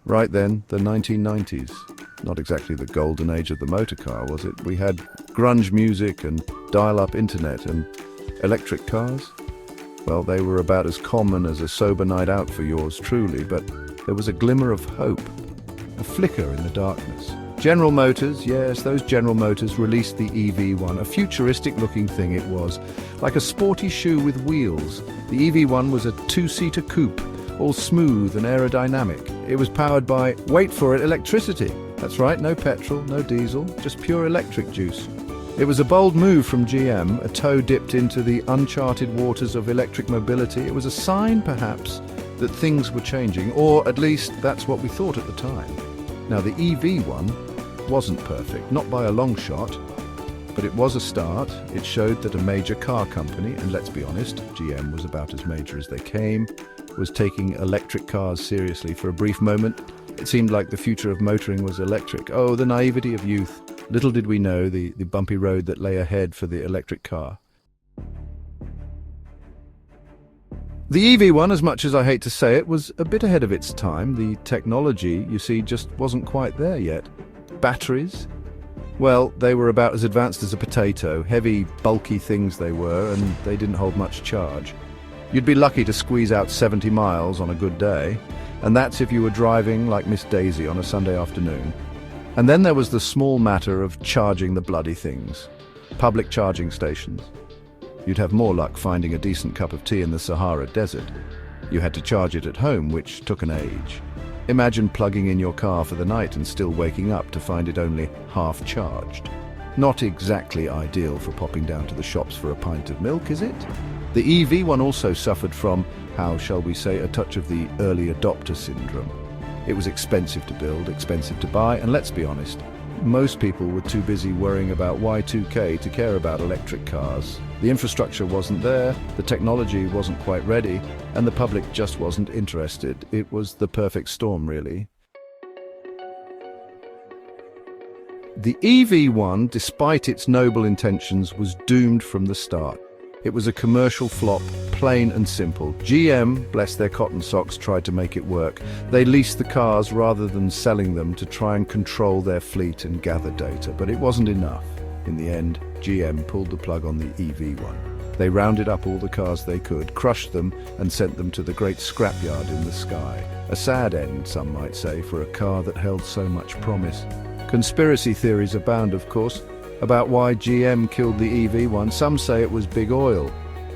Right then, the 1990s. Not exactly the golden age of the motor car, was it? We had grunge music and dial-up internet and electric cars. Well, they were about as common as a sober night out for yours truly, but there was a glimmer of hope, a flicker in the darkness. General Motors, yes, those General Motors released the EV1, a futuristic-looking thing it was, like a sporty shoe with wheels. The EV1 was a two-seater coupe, all smooth and aerodynamic. It was powered by, wait for it, electricity. That's right, no petrol, no diesel, just pure electric juice. It was a bold move from GM, a toe dipped into the uncharted waters of electric mobility. It was a sign, perhaps, that things were changing, or at least that's what we thought at the time. Now, the EV1 wasn't perfect, not by a long shot, but it was a start. It showed that a major car company, and let's be honest, GM was about as major as they came, was taking electric cars seriously. For a brief moment, it seemed like the future of motoring was electric. Oh, the naivety of youth. Little did we know the bumpy road that lay ahead for the electric car. The EV1, as much as I hate to say it, was a bit ahead of its time. The technology, you see, just wasn't quite there yet. Batteries? Well, they were about as advanced as a potato. Heavy, bulky things they were, and they didn't hold much charge. You'd be lucky to squeeze out 70 miles on a good day, and that's if you were driving like Miss Daisy on a Sunday afternoon. And then there was the small matter of charging the bloody things. Public charging stations. You'd have more luck finding a decent cup of tea in the Sahara Desert. You had to charge it at home, which took an age. Imagine plugging in your car for the night and still waking up to find it only half charged. Not exactly ideal for popping down to the shops for a pint of milk, is it? The EV1 also suffered from, how shall we say, a touch of the early adopter syndrome. It was expensive to build, expensive to buy, and let's be honest, most people were too busy worrying about Y2K to care about electric cars. The infrastructure wasn't there, the technology wasn't quite ready, and the public just wasn't interested. It was the perfect storm, really. The EV1, despite its noble intentions, was doomed from the start. It was a commercial flop, plain and simple. GM, bless their cotton socks, tried to make it work. They leased the cars rather than selling them to try and control their fleet and gather data, but it wasn't enough. In the end, GM pulled the plug on the EV1. They rounded up all the cars they could, crushed them, and sent them to the great scrapyard in the sky. A sad end, some might say, for a car that held so much promise. Conspiracy theories abound, of course, about why GM killed the EV1. Some say it was big oil,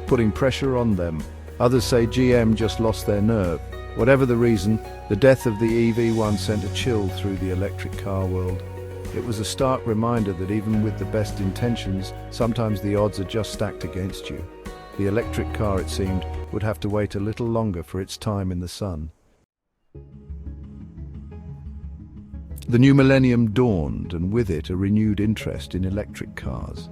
putting pressure on them. Others say GM just lost their nerve. Whatever the reason, the death of the EV1 sent a chill through the electric car world. It was a stark reminder that even with the best intentions, sometimes the odds are just stacked against you. The electric car, it seemed, would have to wait a little longer for its time in the sun. The new millennium dawned, and with it a renewed interest in electric cars.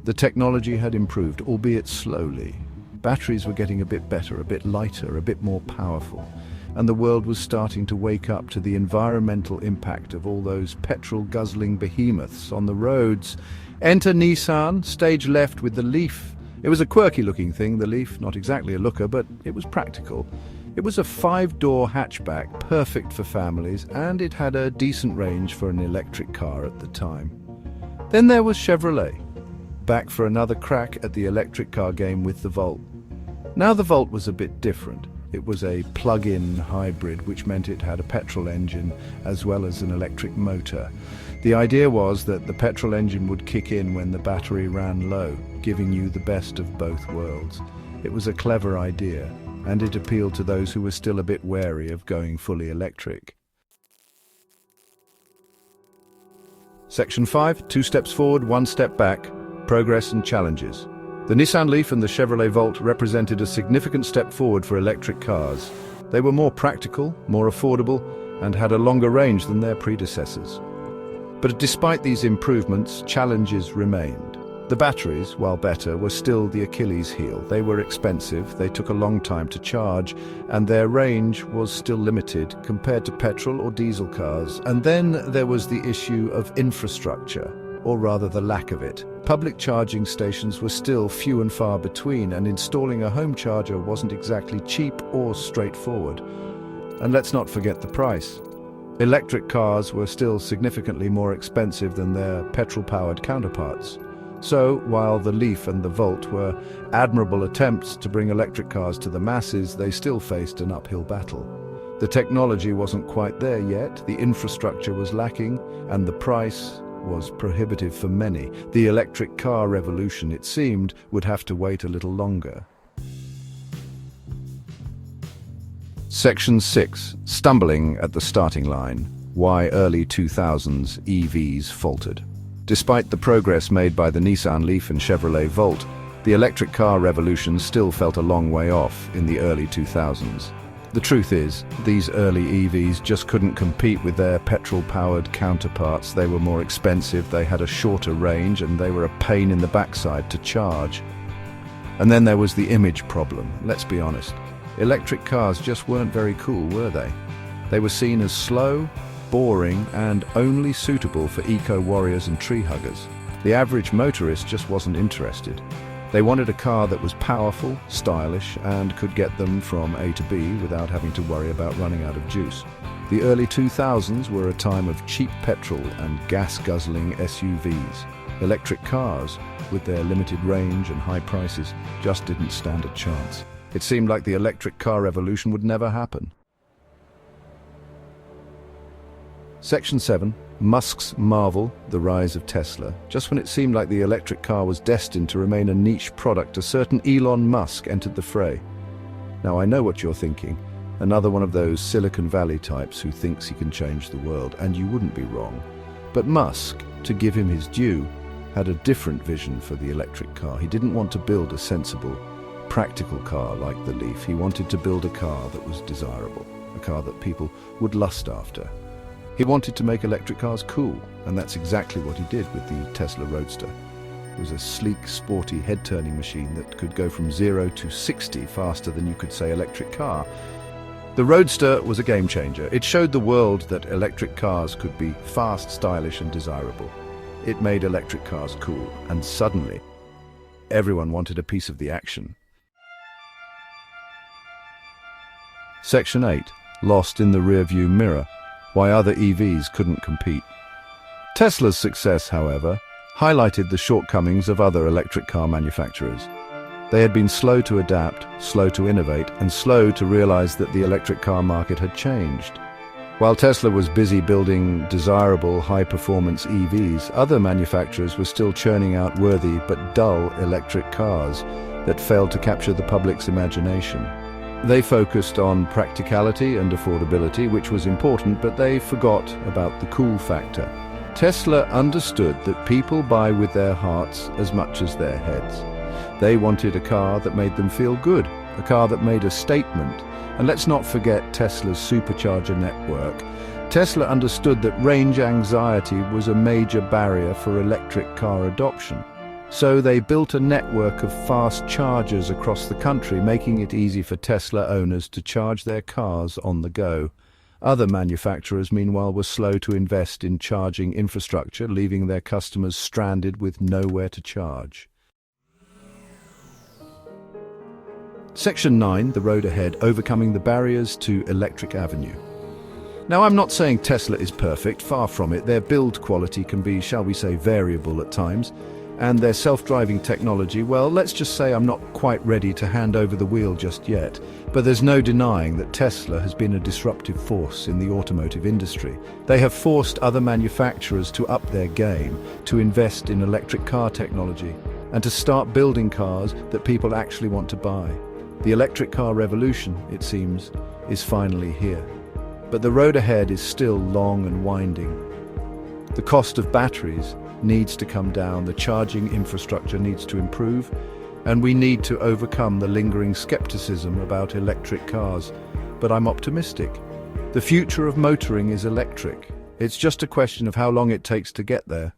The technology had improved, albeit slowly. Batteries were getting a bit better, a bit lighter, a bit more powerful, and the world was starting to wake up to the environmental impact of all those petrol-guzzling behemoths on the roads. Enter Nissan, stage left with the Leaf. It was a quirky-looking thing, the Leaf, not exactly a looker, but it was practical. It was a 5-door hatchback, perfect for families, and it had a decent range for an electric car at the time. Then there was Chevrolet, back for another crack at the electric car game with the Volt. Now the Volt was a bit different. It was a plug-in hybrid, which meant it had a petrol engine as well as an electric motor. The idea was that the petrol engine would kick in when the battery ran low, giving you the best of both worlds. It was a clever idea, and it appealed to those who were still a bit wary of going fully electric. Section 5, 2 steps forward, 1 step back, progress and challenges. The Nissan Leaf and the Chevrolet Volt represented a significant step forward for electric cars. They were more practical, more affordable, and had a longer range than their predecessors. But despite these improvements, challenges remained. The batteries, while better, were still the Achilles heel. They were expensive, they took a long time to charge, and their range was still limited compared to petrol or diesel cars. And then there was the issue of infrastructure, or rather the lack of it. Public charging stations were still few and far between, and installing a home charger wasn't exactly cheap or straightforward. And let's not forget the price. Electric cars were still significantly more expensive than their petrol-powered counterparts. So, while the Leaf and the Volt were admirable attempts to bring electric cars to the masses, they still faced an uphill battle. The technology wasn't quite there yet, the infrastructure was lacking, and the price was prohibitive for many. The electric car revolution, it seemed, would have to wait a little longer. Section 6. Stumbling at the starting line. Why early 2000s EVs faltered. Despite the progress made by the Nissan Leaf and Chevrolet Volt, the electric car revolution still felt a long way off in the early 2000s. The truth is, these early EVs just couldn't compete with their petrol-powered counterparts. They were more expensive, they had a shorter range, and they were a pain in the backside to charge. And then there was the image problem, let's be honest. Electric cars just weren't very cool, were they? They were seen as slow, boring, and only suitable for eco-warriors and tree-huggers. The average motorist just wasn't interested. They wanted a car that was powerful, stylish, and could get them from A to B without having to worry about running out of juice. The early 2000s were a time of cheap petrol and gas-guzzling SUVs. Electric cars, with their limited range and high prices, just didn't stand a chance. It seemed like the electric car revolution would never happen. Section 7. Musk's marvel, the rise of Tesla. Just when it seemed like the electric car was destined to remain a niche product, a certain Elon Musk entered the fray. Now I know what you're thinking. Another one of those Silicon Valley types who thinks he can change the world, and you wouldn't be wrong. But Musk, to give him his due, had a different vision for the electric car. He didn't want to build a sensible, practical car like the Leaf. He wanted to build a car that was desirable, a car that people would lust after. He wanted to make electric cars cool, and that's exactly what he did with the Tesla Roadster. It was a sleek, sporty, head-turning machine that could go from 0 to 60 faster than you could say electric car. The Roadster was a game-changer. It showed the world that electric cars could be fast, stylish, and desirable. It made electric cars cool, and suddenly, everyone wanted a piece of the action. Section 8. Lost in the rearview mirror. Why other EVs couldn't compete. Tesla's success, however, highlighted the shortcomings of other electric car manufacturers. They had been slow to adapt, slow to innovate, and slow to realize that the electric car market had changed. While Tesla was busy building desirable, high-performance EVs, other manufacturers were still churning out worthy but dull electric cars that failed to capture the public's imagination. They focused on practicality and affordability, which was important, but they forgot about the cool factor. Tesla understood that people buy with their hearts as much as their heads. They wanted a car that made them feel good, a car that made a statement. And let's not forget Tesla's supercharger network. Tesla understood that range anxiety was a major barrier for electric car adoption. So they built a network of fast chargers across the country, making it easy for Tesla owners to charge their cars on the go. Other manufacturers, meanwhile, were slow to invest in charging infrastructure, leaving their customers stranded with nowhere to charge. Section 9, the road ahead, overcoming the barriers to Electric Avenue. Now, I'm not saying Tesla is perfect, far from it. Their build quality can be, shall we say, variable at times. And their self-driving technology, well, let's just say I'm not quite ready to hand over the wheel just yet. But there's no denying that Tesla has been a disruptive force in the automotive industry. They have forced other manufacturers to up their game, to invest in electric car technology, and to start building cars that people actually want to buy. The electric car revolution, it seems, is finally here. But the road ahead is still long and winding. The cost of batteries needs to come down, the charging infrastructure needs to improve, and we need to overcome the lingering skepticism about electric cars. But I'm optimistic. The future of motoring is electric. It's just a question of how long it takes to get there.